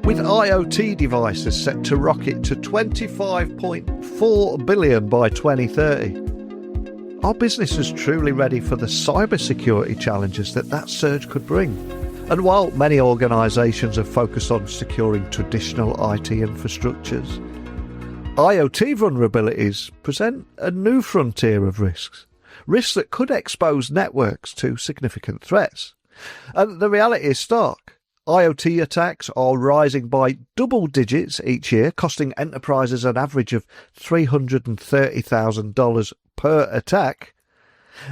With IoT devices set to rocket to 25.4 billion by 2030, are businesses truly ready for the cybersecurity challenges that surge could bring? And while many organisations are focused on securing traditional IT infrastructures, IoT vulnerabilities present a new frontier of risks that could expose networks to significant threats. And the reality is stark. IoT attacks are rising by double digits each year, costing enterprises an average of $330,000 per attack.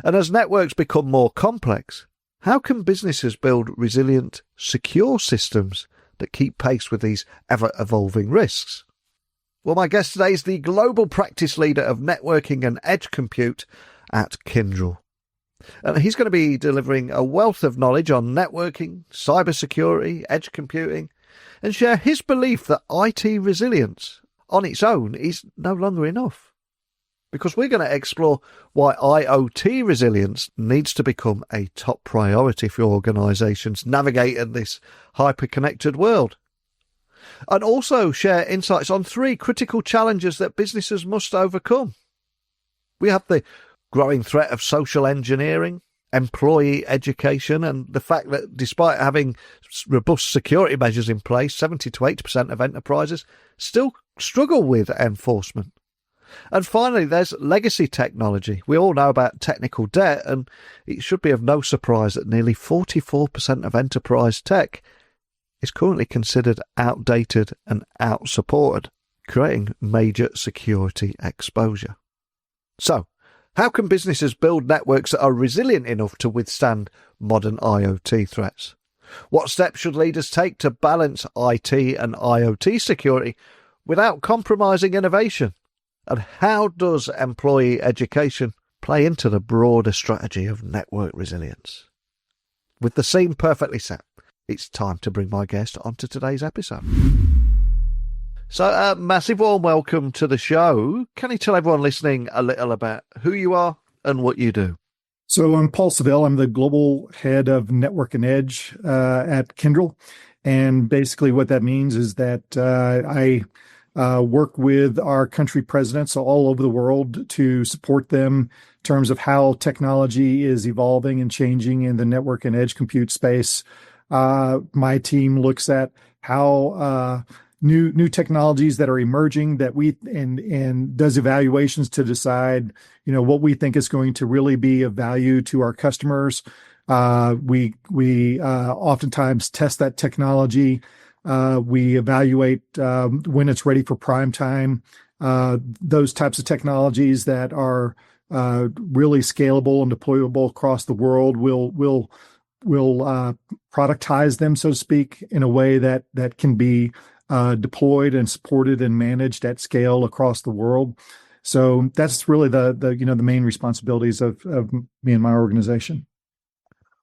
And as networks become more complex, how can businesses build resilient, secure systems that keep pace with these ever-evolving risks? Well, my guest today is the Global Practice Leader of Networking and Edge Compute at Kyndryl. And he's going to be delivering a wealth of knowledge on networking, cybersecurity, edge computing, and share his belief that IT resilience on its own is no longer enough. Because we're going to explore why IoT resilience needs to become a top priority for organisations navigating this hyper-connected world. And also share insights on 3 critical challenges that businesses must overcome. We have the growing threat of social engineering, employee education, and the fact that despite having robust security measures in place, 70 to 80% of enterprises still struggle with enforcement. And finally, there's legacy technology. We all know about technical debt, and it should be of no surprise that nearly 44% of enterprise tech is currently considered outdated and out-supported, creating major security exposure. So, how can businesses build networks that are resilient enough to withstand modern IoT threats? What steps should leaders take to balance IT and IoT security without compromising innovation? And how does employee education play into the broader strategy of network resilience? With the scene perfectly set, it's time to bring my guest onto today's episode. So, massive warm welcome to the show. Can you tell everyone listening a little about who you are and what you do? So I'm Paul Savill. I'm the global head of network and edge at Kyndryl. And basically what that means is that I work with our country presidents all over the world to support them in terms of how technology is evolving and changing in the network and edge compute space. My team looks at how new technologies that are emerging that we and does evaluations to decide, what we think is going to really be of value to our customers. We oftentimes test that technology. We evaluate when it's ready for prime time. Those types of technologies that are really scalable and deployable across the world, we'll productize them, so to speak, in a way that can be deployed and supported and managed at scale across the world. So that's really the main responsibilities of me and my organization.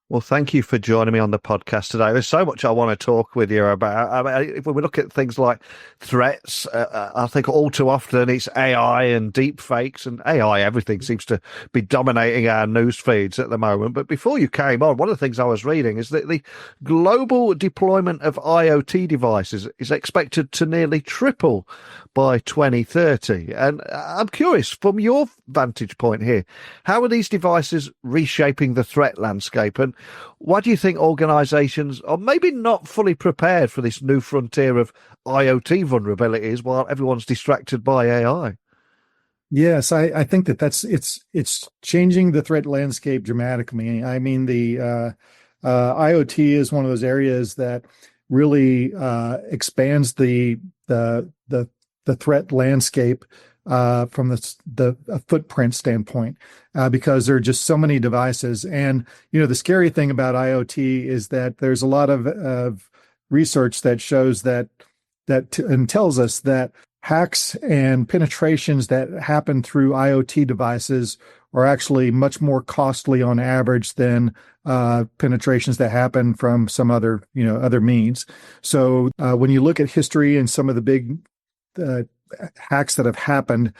Well, thank you for joining me on the podcast today. There's so much I want to talk with you about. I mean, if we look at things like threats, I think all too often it's AI and deep fakes, and AI, everything seems to be dominating our news feeds at the moment. But before you came on, one of the things I was reading is that the global deployment of IoT devices is expected to nearly triple by 2030. And I'm curious, from your vantage point here, how are these devices reshaping the threat landscape? And why do you think organisations are maybe not fully prepared for this new frontier of IoT vulnerabilities while everyone's distracted by AI? Yes, I think it's changing the threat landscape dramatically. I mean, the IoT is one of those areas that really expands the threat landscape from the footprint standpoint, because there are just so many devices. And, the scary thing about IoT is that there's a lot of research that shows that and tells us that hacks and penetrations that happen through IoT devices are actually much more costly on average than penetrations that happen from some other means. So when you look at history and some of the big hacks that have happened,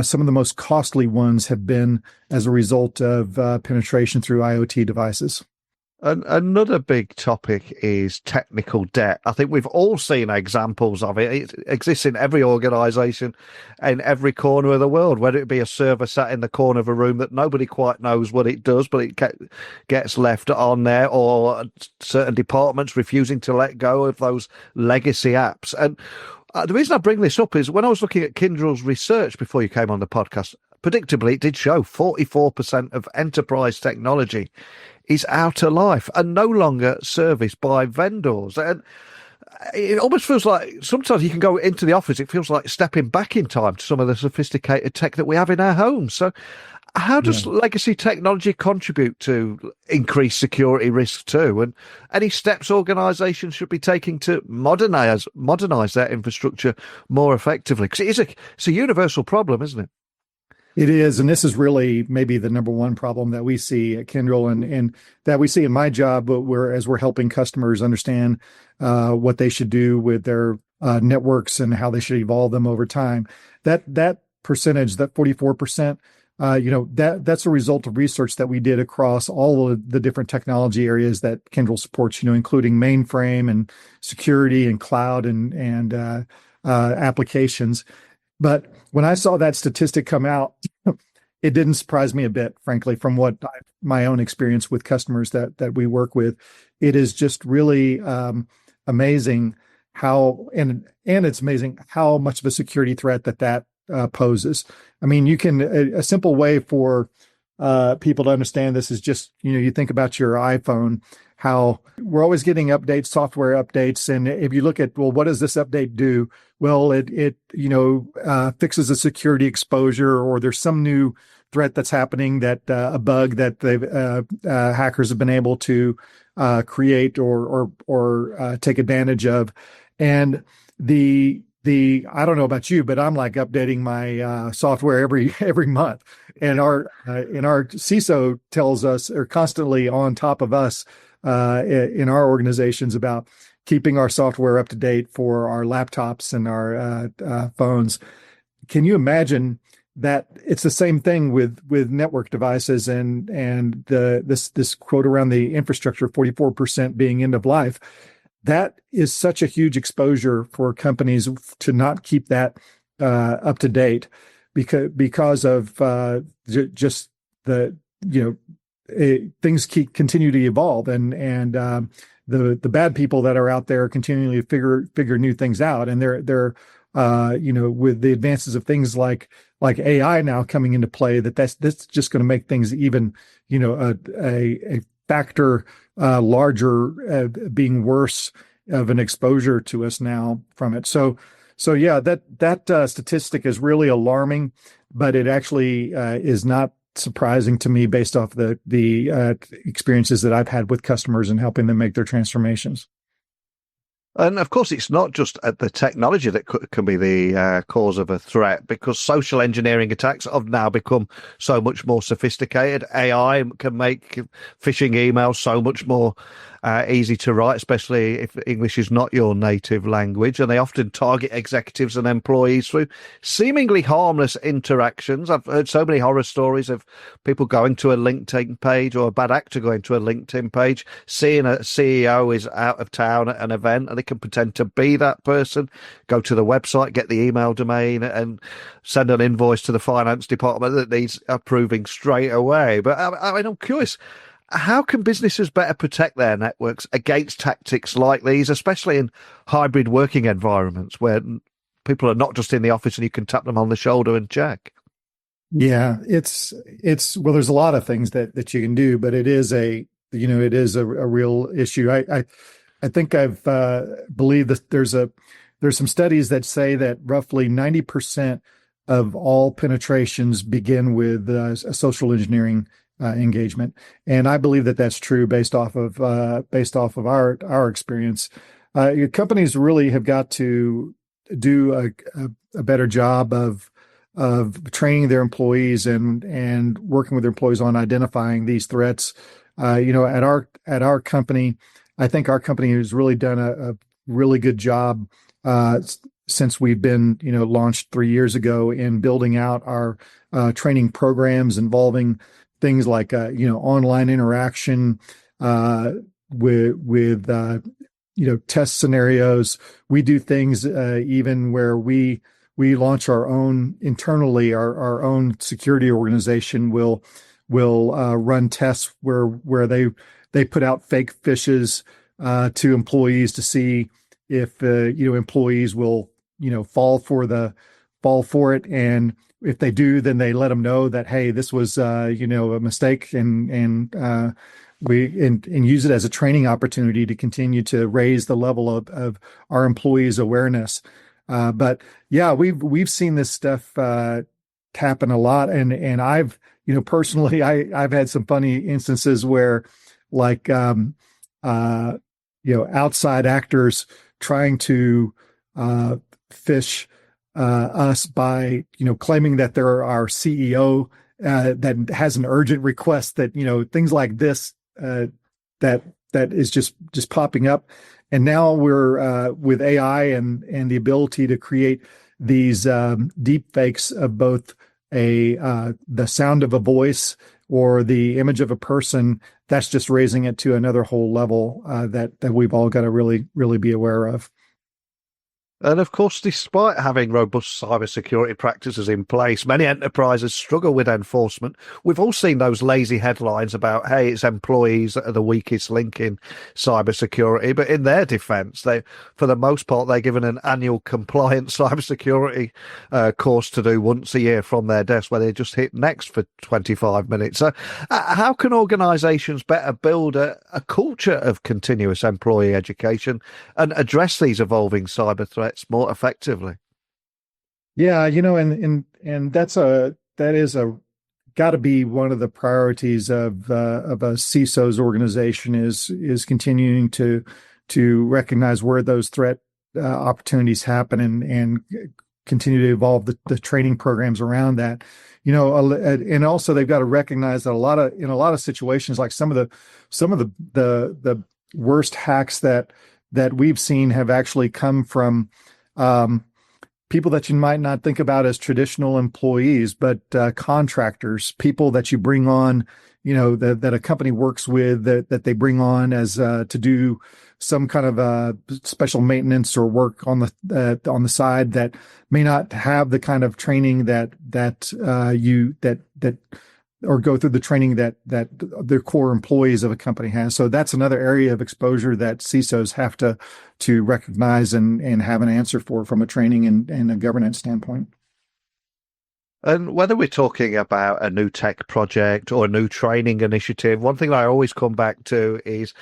some of the most costly ones have been as a result of penetration through IoT devices. And another big topic is technical debt. I think we've all seen examples of it. It exists in every organization, in every corner of the world, whether it be a server sat in the corner of a room that nobody quite knows what it does, but it gets left on there, or certain departments refusing to let go of those legacy apps. And the reason I bring this up is when I was looking at Kyndryl's research before you came on the podcast, predictably, it did show 44% of enterprise technology is out of life and no longer serviced by vendors. And it almost feels like sometimes you can go into the office, it feels like stepping back in time to some of the sophisticated tech that we have in our homes. So how does legacy technology contribute to increased security risk too? And any steps organizations should be taking to modernize their infrastructure more effectively? Because it's a universal problem, isn't it? It is, and this is really maybe the number one problem that we see at Kyndryl, and that we see in my job, but as we're helping customers understand what they should do with their networks and how they should evolve them over time. That percentage, that 44%, that's a result of research that we did across all of the different technology areas that Kyndryl supports, including mainframe and security and cloud and applications. But when I saw that statistic come out, it didn't surprise me a bit, frankly, from my own experience with customers that we work with. It is just really amazing how, and it's amazing how much of a security threat that poses. I mean, a simple way for people to understand this is just, you think about your iPhone, how we're always getting updates, software updates. And if you look at, well, what does this update do? Well, it fixes a security exposure, or there's some new threat that's happening, that a bug that hackers have been able to create or take advantage of. And I don't know about you, but I'm like updating my software every month, and our CISO tells us, or constantly on top of us in our organizations, about keeping our software up to date for our laptops and our phones. Can you imagine that it's the same thing with network devices and this quote around the infrastructure, 44% being end of life? That is such a huge exposure for companies to not keep that up to date because of just the things continue to evolve, and the bad people that are out there continually figure new things out, and they're with the advances of things like AI now coming into play, that's just going to make things even a factor larger, being worse of an exposure to us now from it. So yeah, that statistic is really alarming, but it actually is not surprising to me based off the experiences that I've had with customers and helping them make their transformations. And of course, it's not just the technology that can be the cause of a threat, because social engineering attacks have now become so much more sophisticated. AI can make phishing emails so much more easy to write, especially if English is not your native language. And they often target executives and employees through seemingly harmless interactions. I've heard so many horror stories of people going to a LinkedIn page, or a bad actor going to a LinkedIn page, seeing a CEO is out of town at an event, and they can pretend to be that person, go to the website, get the email domain, and send an invoice to the finance department that needs approving straight away. But I'm curious, how can businesses better protect their networks against tactics like these, especially in hybrid working environments where people are not just in the office and you can tap them on the shoulder and check? Yeah, it's well, there's a lot of things that you can do, but it is a real issue. I think I've believe that there's some studies that say that roughly 90% of all penetrations begin with a social engineering engagement, and I believe that that's true based off of our experience. Companies really have got to do a better job of training their employees and working with their employees on identifying these threats. At our company, I think our company has really done a really good job since we've been launched 3 years ago in building out our training programs involving things like online interaction, test scenarios. We do things even where we launch our own internally, our own security organization will run tests where they put out fake fishes to employees to see if employees will fall for it, and if they do, then they let them know that, hey, this was a mistake, and use it as a training opportunity to continue to raise the level of our employees' awareness. But yeah, we've seen this stuff happen a lot, and I've personally I've had some funny instances where, like outside actors trying to fish us by claiming that they're our CEO that has an urgent request, that things like this that is just popping up. And now we're with AI and the ability to create these deep fakes of both the sound of a voice or the image of a person. That's just raising it to another whole level that we've all got to really, really be aware of. And of course, despite having robust cybersecurity practices in place, many enterprises struggle with enforcement. We've all seen those lazy headlines about, hey, it's employees that are the weakest link in cybersecurity. But in their defense, for the most part, they're given an annual compliant cybersecurity course to do once a year from their desk, where they just hit next for 25 minutes. So how can organizations better build a culture of continuous employee education and address these evolving cyber threats more effectively? Yeah, and that is got to be one of the priorities of a CISO's organization is continuing to recognize where those threat opportunities happen and continue to evolve the training programs around that. And also they've got to recognize that in a lot of situations, like some of the worst hacks that we've seen have actually come from people that you might not think about as traditional employees, but contractors, people that you bring on, that a company works with, that they bring on as to do some kind of special maintenance or work on the side, that may not have the kind of training that or go through the training that their core employees of a company has. So that's another area of exposure that CISOs have to recognize and have an answer for from a training and a governance standpoint. And whether we're talking about a new tech project or a new training initiative, one thing that I always come back to is,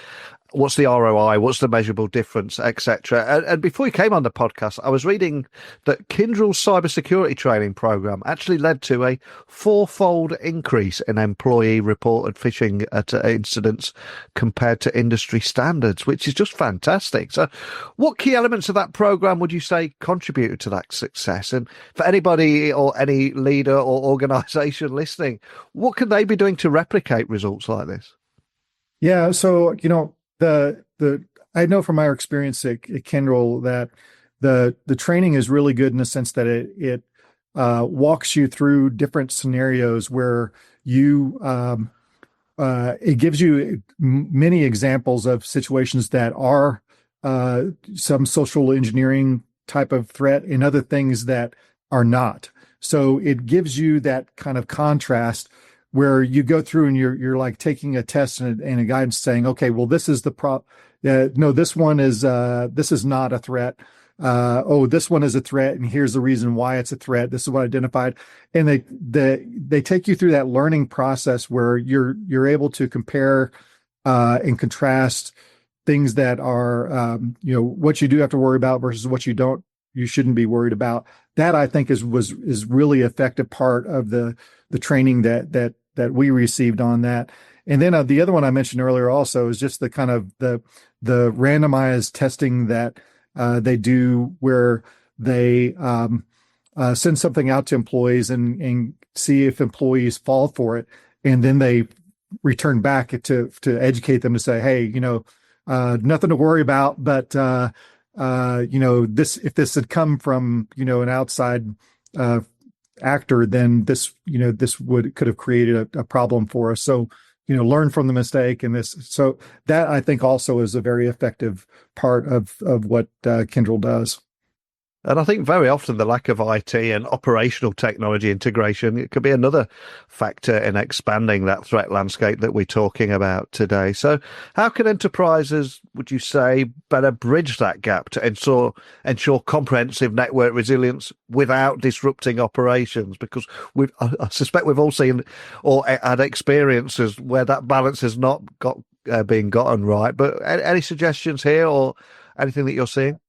what's the ROI? What's the measurable difference, etc.? And before you came on the podcast, I was reading that Kyndryl's cybersecurity training program actually led to a 4-fold increase in employee reported phishing incidents compared to industry standards, which is just fantastic. So what key elements of that program would you say contributed to that success? And for anybody or any leader or organization listening, what can they be doing to replicate results like this? Yeah, so, I know from our experience at Kyndryl that the training is really good in the sense that it walks you through different scenarios where it gives you many examples of situations that are some social engineering type of threat and other things that are not. So it gives you that kind of contrast where you go through and you're like taking a test and a guidance saying, okay, well, this is the no, this is not a threat. This one is a threat, and here's the reason why it's a threat. This is what I identified. And they take you through that learning process where you're able to compare and contrast things that are what you do have to worry about versus what you shouldn't be worried about. That, I think, is really effective part of the training that we received on that. And then the other one I mentioned earlier also is just the kind of the randomized testing that they do, where they send something out to employees and see if employees fall for it, and then they return back to educate them to say, hey, nothing to worry about, but this, if this had come from an outside actor, then this could have created a problem for us. So learn from the mistake and this. So that I think also is a very effective part of what Kyndryl does. And I think very often the lack of IT and operational technology integration, it could be another factor in expanding that threat landscape that we're talking about today. So how can enterprises, would you say, better bridge that gap to ensure comprehensive network resilience without disrupting operations? Because I suspect we've all seen or had experiences where that balance has not been gotten right. But any suggestions here or anything that you're seeing?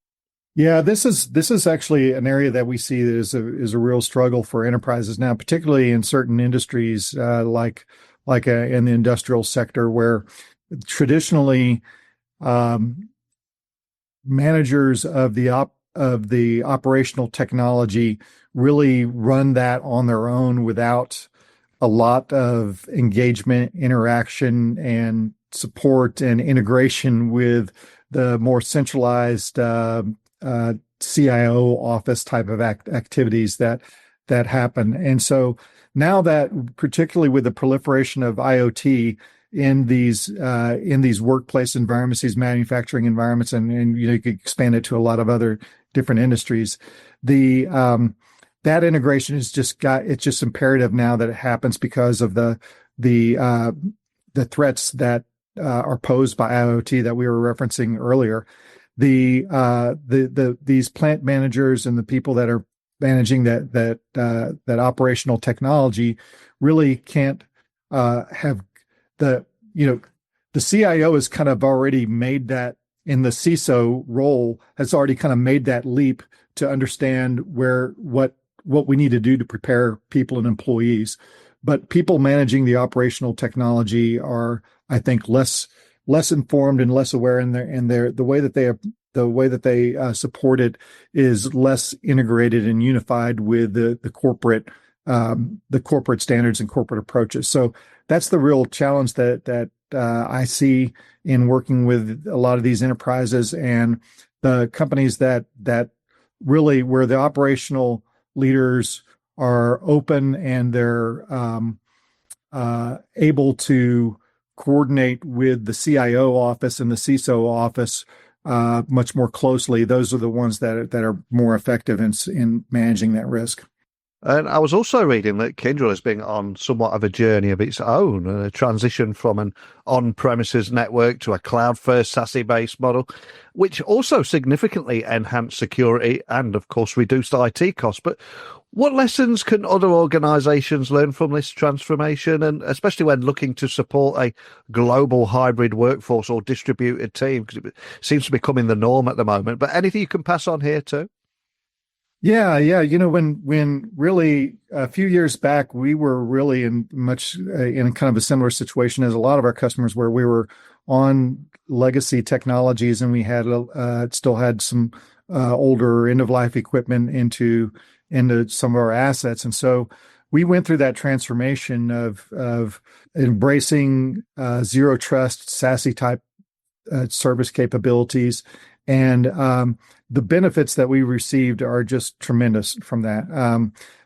Yeah, this is actually an area that we see that is a real struggle for enterprises now, particularly in certain industries like in the industrial sector, where traditionally managers of the operational technology really run that on their own without a lot of engagement, interaction, and support and integration with the more centralized CIO office type of activities that happen. And so now that, particularly with the proliferation of IoT in these workplace environments, these manufacturing environments, and you could expand it to a lot of other different industries, that integration it's just imperative now that it happens because of the threats that are posed by IoT that we were referencing earlier. These plant managers and the people that are managing that operational technology really can't have the CIO has kind of already made that in the CISO role has already kind of made that leap to understand what we need to do to prepare people and employees. But people managing the operational technology are, I think, less informed and less aware, and the way that they support it is less integrated and unified with the corporate standards and corporate approaches. So that's the real challenge that I see in working with a lot of these enterprises and the companies that really where the operational leaders are open and they're able to coordinate with the CIO office and the CISO office much more closely. Those are the ones that are more effective in managing that risk. And I was also reading that Kyndryl has been on somewhat of a journey of its own, a transition from an on-premises network to a cloud-first SASE-based model, which also significantly enhanced security and, of course, reduced IT costs. But what lessons can other organizations learn from this transformation, and especially when looking to support a global hybrid workforce or distributed team? Because it seems to be becoming the norm at the moment. But anything you can pass on here too? Yeah. When really a few years back, we were really in kind of a similar situation as a lot of our customers, where we were on legacy technologies and we had still had some older end of life equipment into some of our assets, and so we went through that transformation of embracing zero trust SASE type service capabilities, and the benefits that we received are just tremendous from that.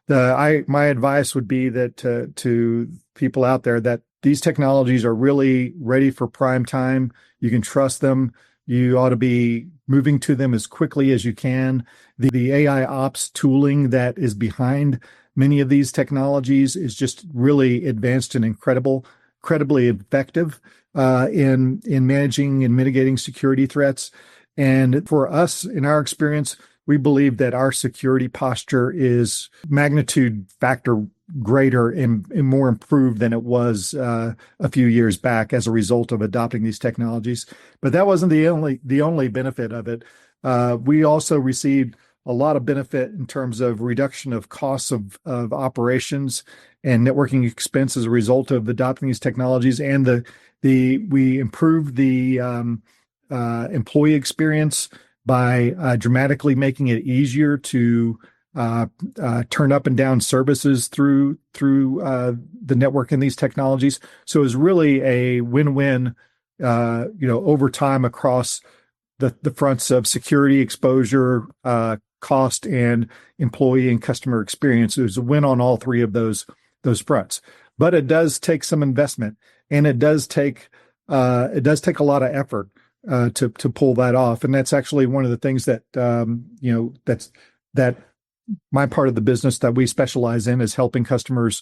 My advice would be that to people out there that these technologies are really ready for prime time. You can trust them. You ought to be moving to them as quickly as you can. The AI ops tooling that is behind many of these technologies is just really advanced and incredibly effective in managing and mitigating security threats. And for us, in our experience, we believe that our security posture is magnitude factor greater and more improved than it was a few years back as a result of adopting these technologies. But that wasn't the only benefit of it. We also received a lot of benefit in terms of reduction of costs of operations and networking expense as a result of adopting these technologies, and we improved the employee experience by dramatically making it easier to turn up and down services through the network in these technologies. So it was really a win-win, over time across the fronts of security exposure, cost, and employee and customer experience. It was a win on all three of those fronts. But it does take some investment. and it does take a lot of effort to pull that off. And that's actually one of the things that that my part of the business that we specialize in is helping customers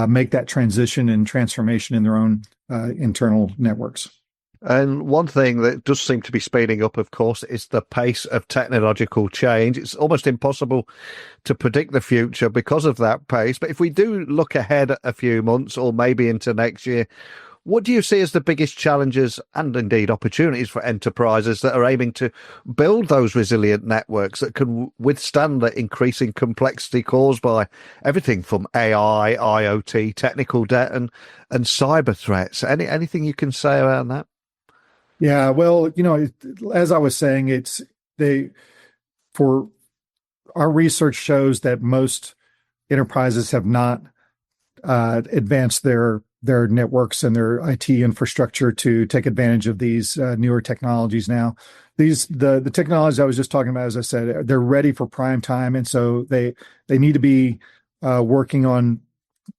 make that transition and transformation in their own internal networks. And one thing that does seem to be speeding up, of course, is the pace of technological change. It's almost impossible to predict the future because of that pace. But if we do look ahead a few months or maybe into next year, what do you see as the biggest challenges and indeed opportunities for enterprises that are aiming to build those resilient networks that can withstand the increasing complexity caused by everything from AI, IoT, technical debt, and cyber threats? Anything you can say around that? Yeah, well, as I was saying, for our research shows that most enterprises have not advanced their networks and their IT infrastructure to take advantage of these newer technologies now. The technologies I was just talking about, as I said, they're ready for prime time, and so they need to be working on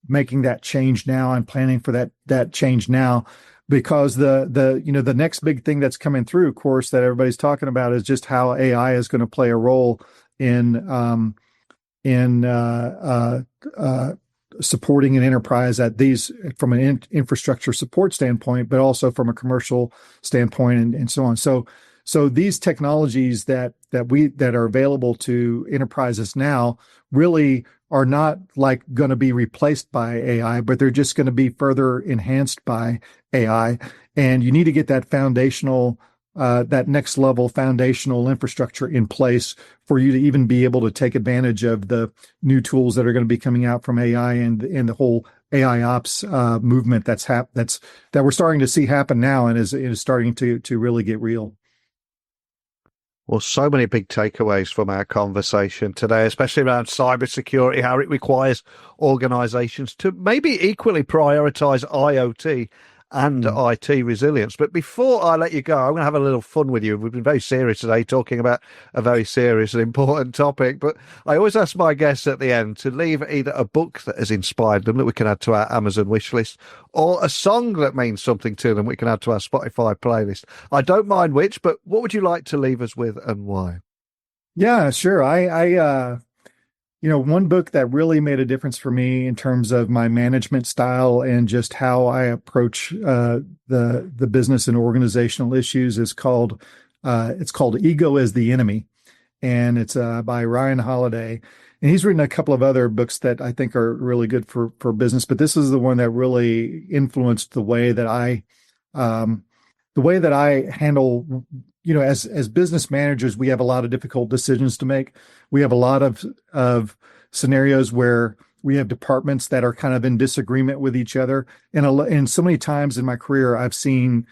making that change now and planning for that change now. Because the next big thing that's coming through, of course, that everybody's talking about is just how AI is going to play a role in supporting an enterprise at these from an infrastructure support standpoint, but also from a commercial standpoint and so on. So these technologies that are available to enterprises now really are not like going to be replaced by AI, but they're just going to be further enhanced by AI. And you need to get that that next level foundational infrastructure in place for you to even be able to take advantage of the new tools that are going to be coming out from AI and the whole AI ops movement that we're starting to see happen now and is starting to really get real. Well, so many big takeaways from our conversation today, especially around cybersecurity, how it requires organizations to maybe equally prioritize IoT and IT resilience. But before I let you go, I'm going to have a little fun with you. We've been very serious today, talking about a very serious and important topic. But I always ask my guests at the end to leave either a book that has inspired them that we can add to our Amazon wish list, or a song that means something to them we can add to our Spotify playlist. I don't mind which, but what would you like to leave us with and why? Yeah, sure. One book that really made a difference for me in terms of my management style and just how I approach the business and organizational issues is called Ego as the Enemy, and it's by Ryan Holiday. And he's written a couple of other books that I think are really good for business, but this is the one that really influenced the way that I handle. As business managers, we have a lot of difficult decisions to make. We have a lot of scenarios where we have departments that are kind of in disagreement with each other. And so many times in my career, I've seen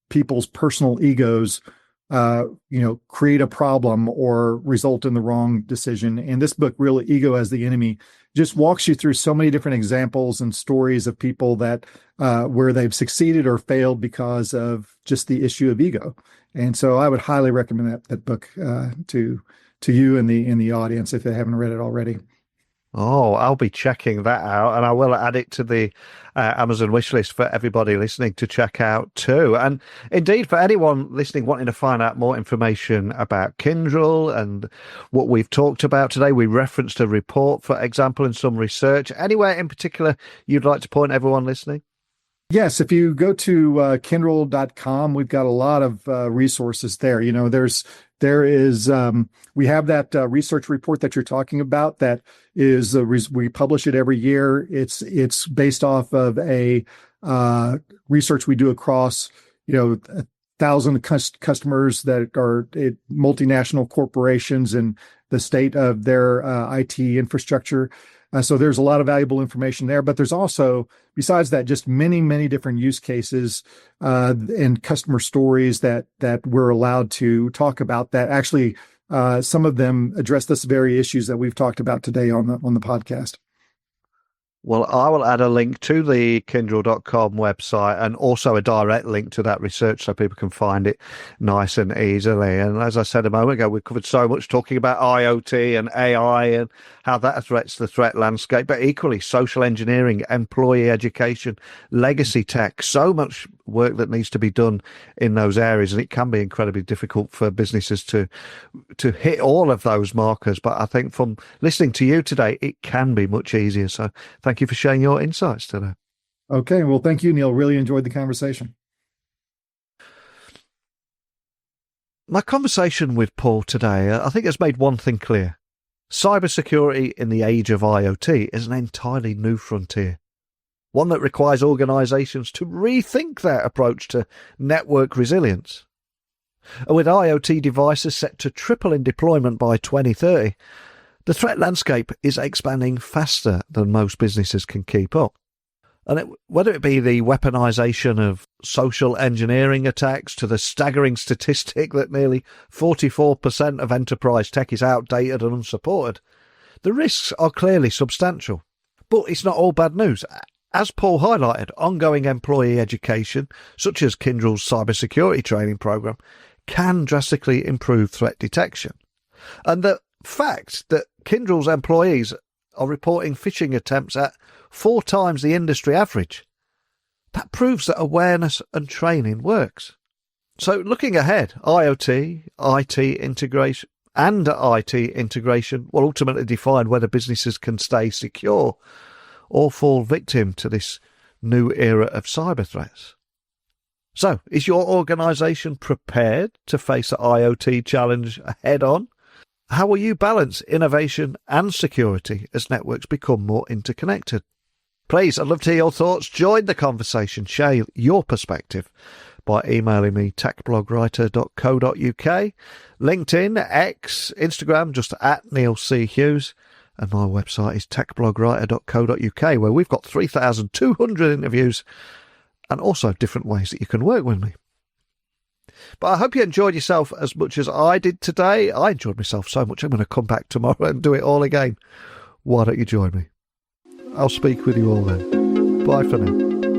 people's personal egos, create a problem or result in the wrong decision. And this book, really, Ego as the Enemy, just walks you through so many different examples and stories of people that where they've succeeded or failed because of just the issue of ego. And so I would highly recommend that book to you and the audience if they haven't read it already. Oh, I'll be checking that out, and I will add it to the Amazon wishlist for everybody listening to check out too. And indeed, for anyone listening wanting to find out more information about Kyndryl and what we've talked about today, we referenced a report, for example, and some research. Anywhere in particular you'd like to point everyone listening? Yes, if you go to Kyndryl.com, we've got a lot of resources there. We have that research report that you're talking about. That is, we publish it every year. It's based off of a research we do across 1,000 customers that are multinational corporations and the state of their IT infrastructure. So there's a lot of valuable information there, but there's also, besides that, just many, many different use cases and customer stories that we're allowed to talk about that actually some of them address this very issues that we've talked about today on the podcast. Well, I will add a link to the Kyndryl.com website and also a direct link to that research so people can find it nice and easily. And as I said a moment ago, we've covered so much talking about IoT and AI and how that threats the threat landscape, but equally social engineering, employee education, legacy tech, so much work that needs to be done in those areas. And it can be incredibly difficult for businesses to hit all of those markers. But I think from listening to you today, it can be much easier. So thank you for sharing your insights today. Okay. Well, thank you, Neil. Really enjoyed the conversation. My conversation with Paul today, I think, has made one thing clear. Cybersecurity in the age of IoT is an entirely new frontier, one that requires organisations to rethink their approach to network resilience. And with IoT devices set to triple in deployment by 2030, the threat landscape is expanding faster than most businesses can keep up. And whether it be the weaponization of social engineering attacks to the staggering statistic that nearly 44% of enterprise tech is outdated and unsupported, the risks are clearly substantial. But it's not all bad news. As Paul highlighted, ongoing employee education, such as Kyndryl's cybersecurity training program, can drastically improve threat detection. And the fact that Kyndryl's employees are reporting phishing attempts at 4 times the industry average, that proves that awareness and training works. So looking ahead, IoT, IT integration will ultimately define whether businesses can stay secure or fall victim to this new era of cyber threats. So, is your organisation prepared to face the IoT challenge head on? How will you balance innovation and security as networks become more interconnected? Please, I'd love to hear your thoughts. Join the conversation. Share your perspective by emailing me, techblogwriter.co.uk, LinkedIn, X, Instagram, just at Neil C. Hughes. And my website is techblogwriter.co.uk, where we've got 3,200 interviews and also different ways that you can work with me. But I hope you enjoyed yourself as much as I did today. I enjoyed myself so much, I'm going to come back tomorrow and do it all again. Why don't you join me? I'll speak with you all then. Bye for now.